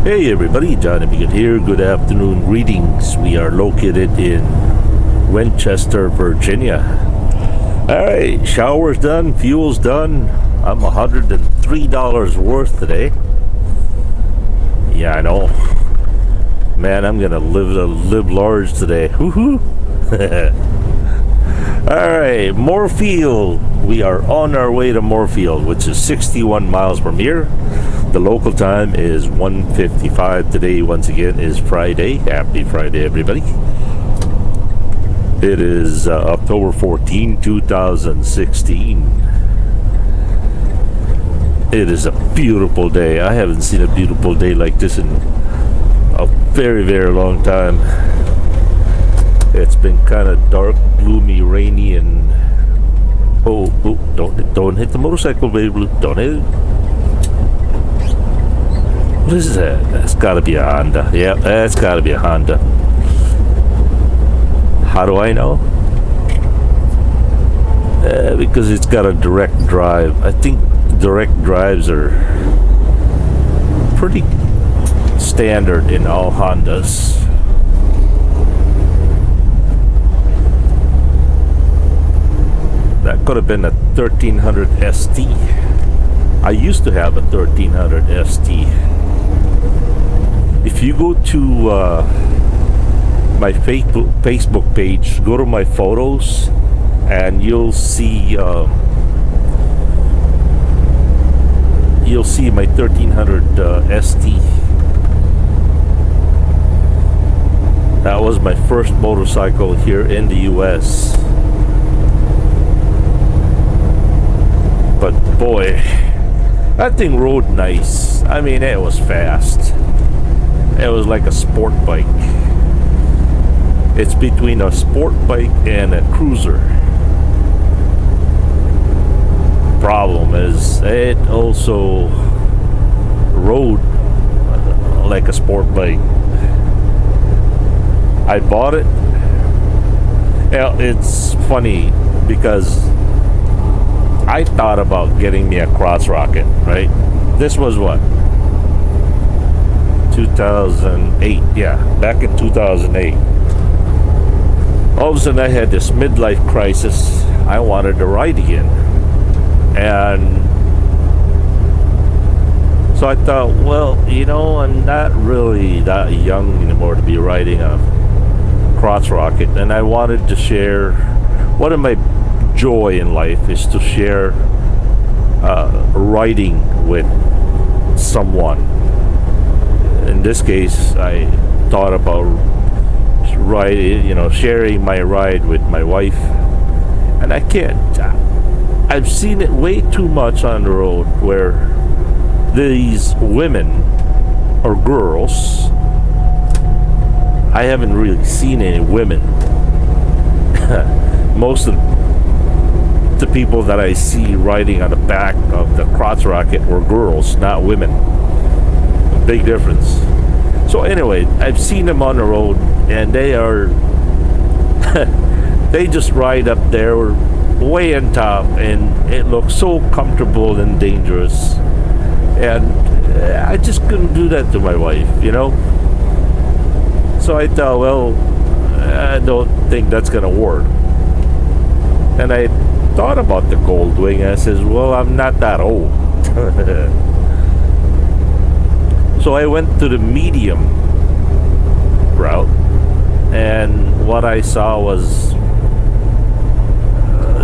Hey everybody, Johnny Bigot here. Good afternoon, greetings. We are located in Winchester, Virginia. Alright, shower's done, fuel's done. I'm $103 worth today. Yeah, I know. Man, I'm gonna live large today. Woohoo! Alright, Moorfield. We are on our way to Moorfield, which is 61 miles from here. The local time is 1:55 today. Once again, is Friday. Happy Friday, everybody. It is October 14, 2016. It is a beautiful day. I haven't seen a beautiful day like this in a very, very long time. It's been kind of dark, gloomy, rainy, and oh, don't hit the motorcycle, baby. Don't hit it. What is that? That's got to be a Honda. Yeah, that's got to be a Honda. How do I know? Because it's got a direct drive. I think direct drives are pretty standard in all Hondas. That could have been a 1300 ST. I used to have a 1300 ST. If you go to my Facebook page, go to my photos, and you'll see my 1300 ST. That was my first motorcycle here in the US. But boy, that thing rode nice. I mean, it was fast. It was like a sport bike. It's between a sport bike and a cruiser. Problem is, it also rode like a sport bike. I bought it. It's funny because I thought about getting me a cross rocket, right? This was what? 2008. Yeah, back in 2008. All of a sudden I had this midlife crisis. I wanted to ride again. And so I thought, well, you know, I'm not really that young anymore to be riding a cross rocket. And I wanted to share, one of my joy in life is to share riding with someone. In this case, I thought about sharing my ride with my wife, and I can't. I've seen it way too much on the road where these women or girls. I haven't really seen any women. Most of the people that I see riding on the back of the cross rocket were girls, not women. Big difference. So anyway, I've seen them on the road, and they are they just ride up there way on top, and it looks so comfortable and dangerous, and I just couldn't do that to my wife, you know. So I thought, well, I don't think that's gonna work. And I thought about the Goldwing. I says, well, I'm not that old. So I went to the medium route, and what I saw was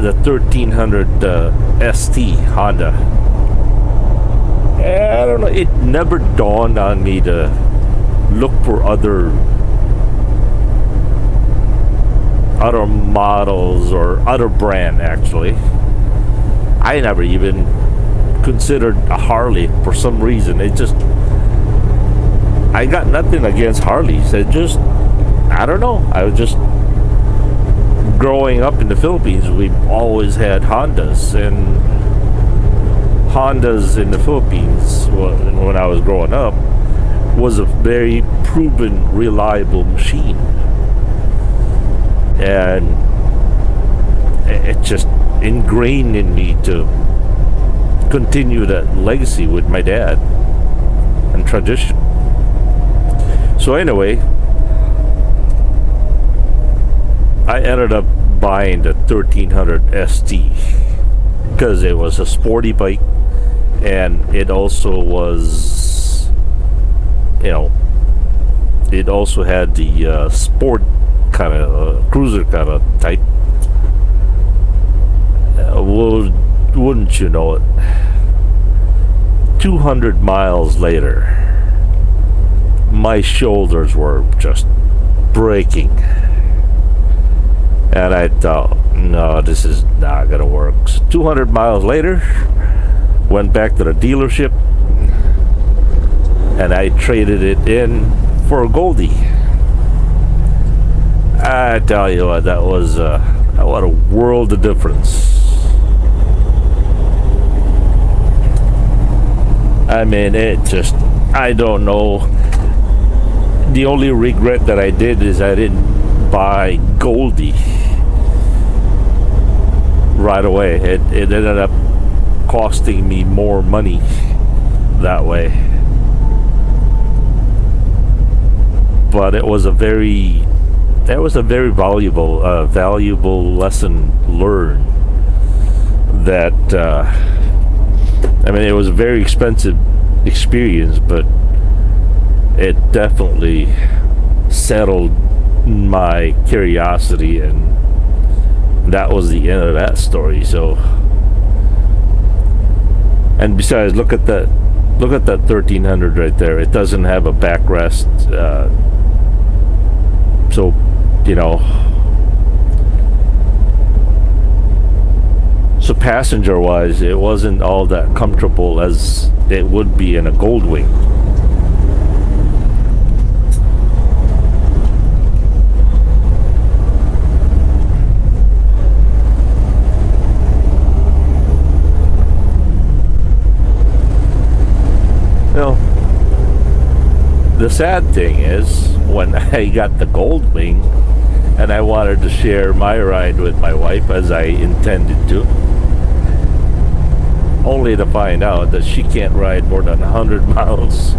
the 1300 ST Honda. And I don't know, it never dawned on me to look for other models or other brand. Actually, I never even considered a Harley for some reason. It just, I got nothing against Harleys. It just, I don't know. I was just growing up in the Philippines. We've always had Hondas, and Hondas in the Philippines, when I was growing up, was a very proven, reliable machine. And it just ingrained in me to continue that legacy with my dad and tradition. So anyway, I ended up buying the 1300 ST because it was a sporty bike, and it also was, you know, it also had the sport kind of cruiser kind of type. Wouldn't you know it, 200 miles later, my shoulders were just breaking, and I thought, no, this is not gonna work. So 200 miles later, went back to the dealership, and I traded it in for a Goldie. I tell you what, that was what a world of difference. I mean, it just, I don't know. The only regret that I did is I didn't buy Goldie right away. It ended up costing me more money that way. But it was a very valuable lesson learned. That I mean, it was a very expensive experience, but it definitely settled my curiosity, and that was the end of that story. So, and besides, look at that 1300 right there. It doesn't have a backrest, so, you know, so passenger wise, it wasn't all that comfortable as it would be in a Goldwing. Well, the sad thing is, when I got the Goldwing and I wanted to share my ride with my wife, as I intended to, only to find out that she can't ride more than 100 miles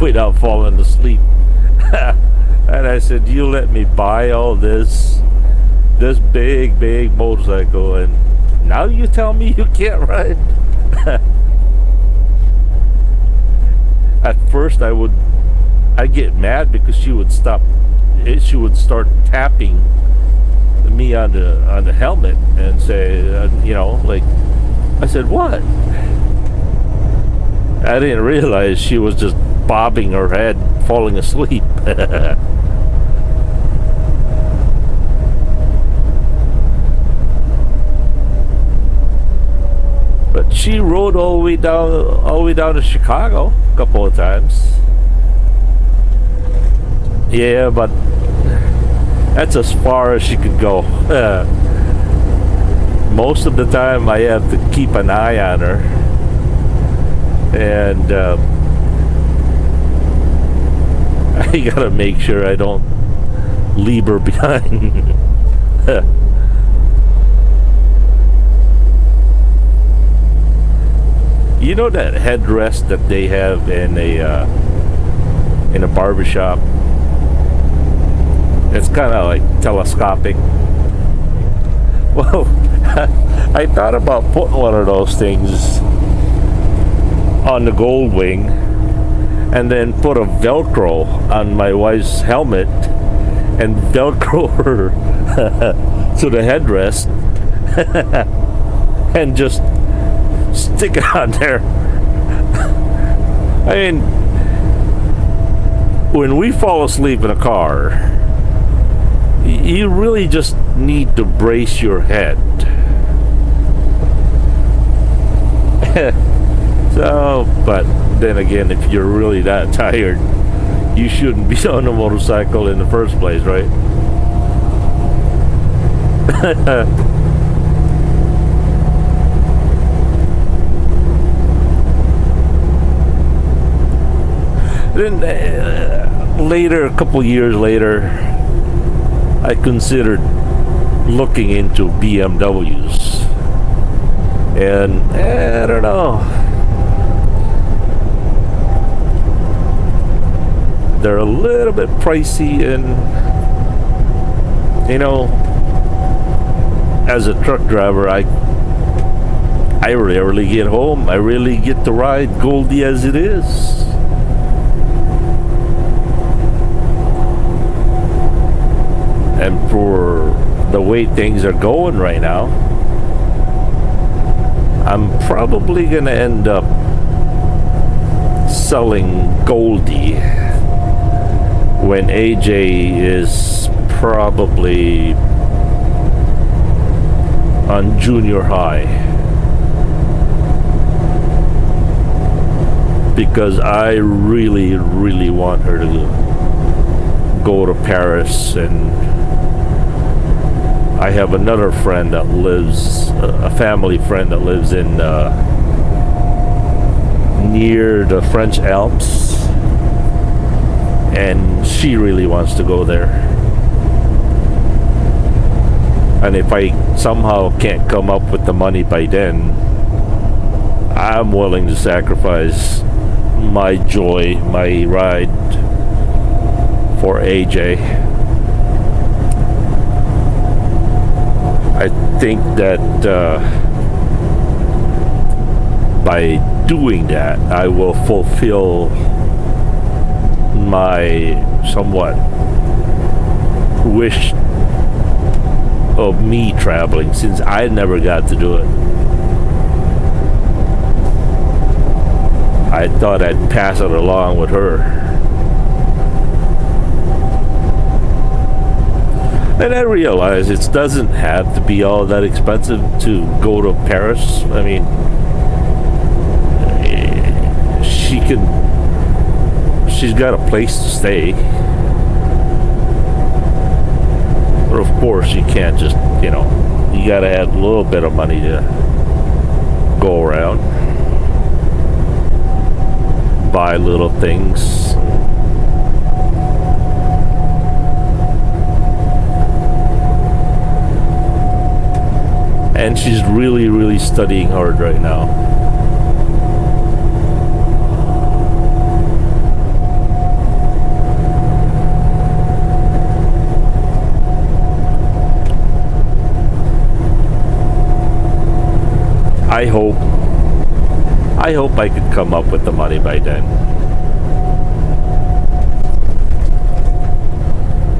without falling asleep. And I said, you let me buy all this big motorcycle, and now you tell me you can't ride? At first I'd get mad because she would start tapping me on the helmet and say, you know, like, I said, what? I didn't realize she was just bobbing her head, falling asleep. But she rode all the way down to Chicago a couple of times. Yeah, but that's as far as she could go. Most of the time I have to keep an eye on her, and I gotta make sure I don't leave her behind. You know that headrest that they have in a barbershop? It's kind of like telescopic. Well, I thought about putting one of those things on the Goldwing, and then put a Velcro on my wife's helmet and Velcro her to the headrest and just stick it on there. I mean, when we fall asleep in a car, you really just need to brace your head. So, but then again, if you're really that tired, you shouldn't be on a motorcycle in the first place, right? Then later, a couple years later, I considered looking into BMWs, and I don't know. they're a little bit pricey, and you know, as a truck driver, I rarely get home. I rarely get to ride Goldie as it is. And for the way things are going right now, I'm probably gonna end up selling Goldie when AJ is probably on junior high, because I really want her to go to Paris. And I have another friend that lives, a family friend that lives in near the French Alps, and she really wants to go there. And if I somehow can't come up with the money by then, I'm willing to sacrifice my joy, my ride for AJ. I think that by doing that, I will fulfill my somewhat wish of me traveling, since I never got to do it. I thought I'd pass it along with her. And I realize it doesn't have to be all that expensive to go to Paris. I mean, she's got a place to stay. But of course, you can't just, you know, you gotta have a little bit of money to go around, buy little things. And she's really studying hard right now. I hope I could come up with the money by then.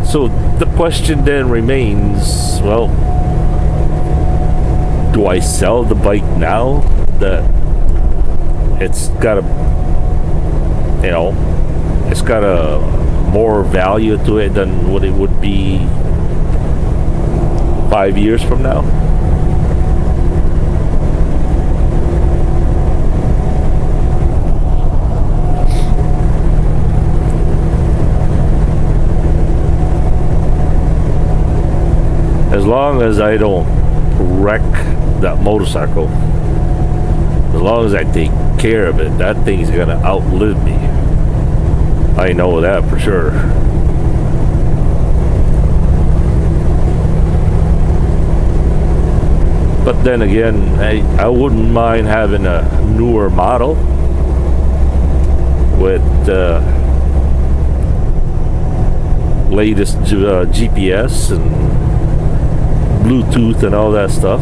So the question then remains, well, do I sell the bike now that it's got a, you know, it's got a more value to it than what it would be 5 years from now? As long as I don't wreck that motorcycle, as long as I take care of it, that thing's gonna outlive me. I know that for sure. But then again, I wouldn't mind having a newer model with latest GPS and Bluetooth and all that stuff.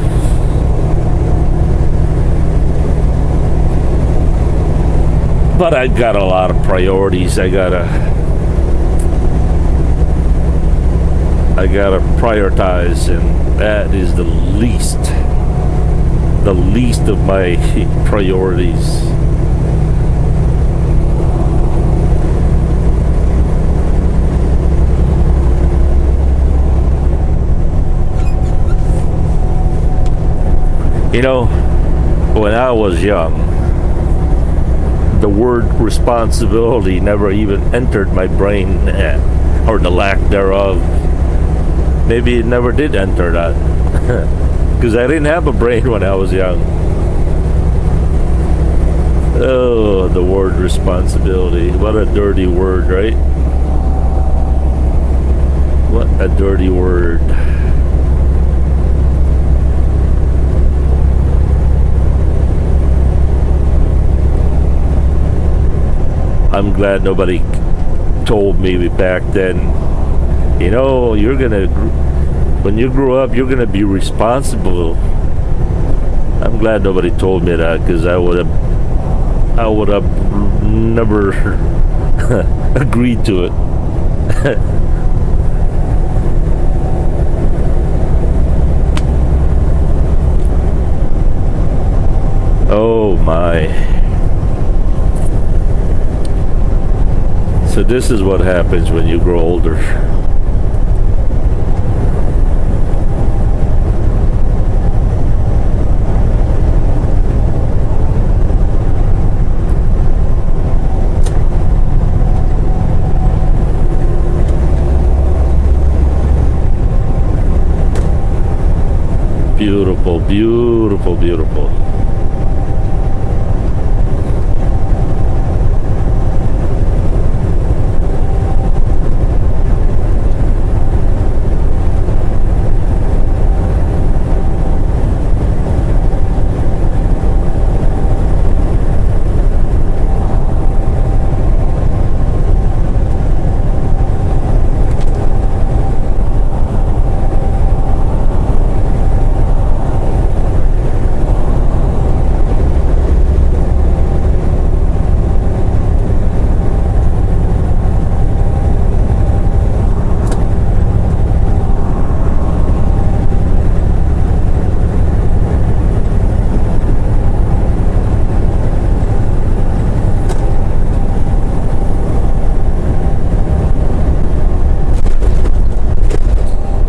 But I got a lot of priorities. I gotta prioritize, and that is the least of my priorities. You know, when I was young, the word responsibility never even entered my brain, or the lack thereof. Maybe it never did enter that, because I didn't have a brain when I was young. Oh, the word responsibility. What a dirty word, right? What a dirty word. I'm glad nobody told me back then, you know, when you grow up, you're gonna be responsible. I'm glad nobody told me that, because I would have never agreed to it. Oh my. So this is what happens when you grow older. Beautiful, beautiful, beautiful.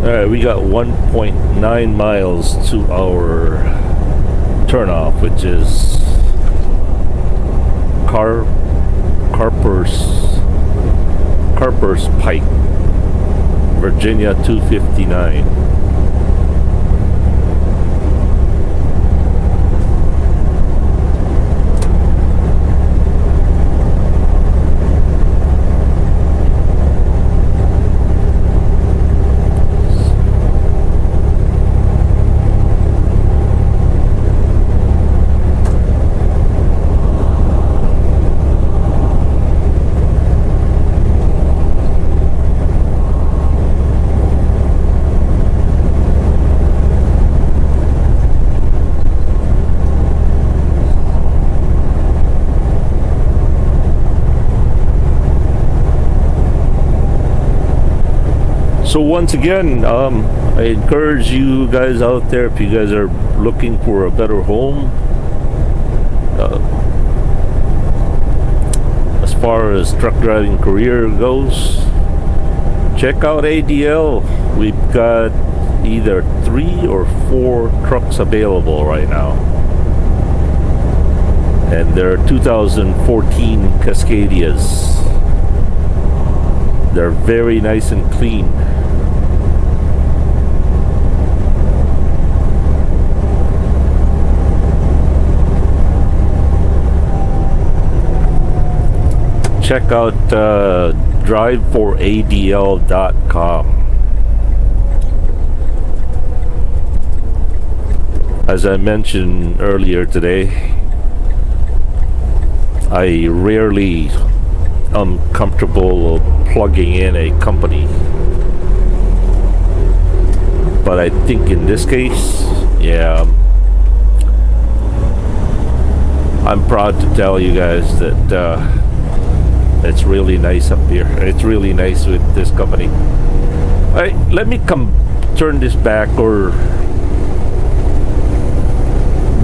Alright, we got 1.9 miles to our turnoff, which is Carper's Pike, Virginia 259. So once again, I encourage you guys out there, if you guys are looking for a better home, as far as truck driving career goes, check out ADL. We've got either 3 or 4 trucks available right now, and they're 2014 Cascadias. They're very nice and clean. Check out driveforadl.com. As I mentioned earlier today, I rarely am comfortable plugging in a company, but I think in this case, yeah, I'm proud to tell you guys that it's really nice up here. It's really nice with this company. Alright, let me turn this back or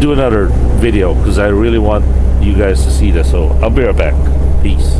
do another video, because I really want you guys to see this. So I'll be right back. Peace.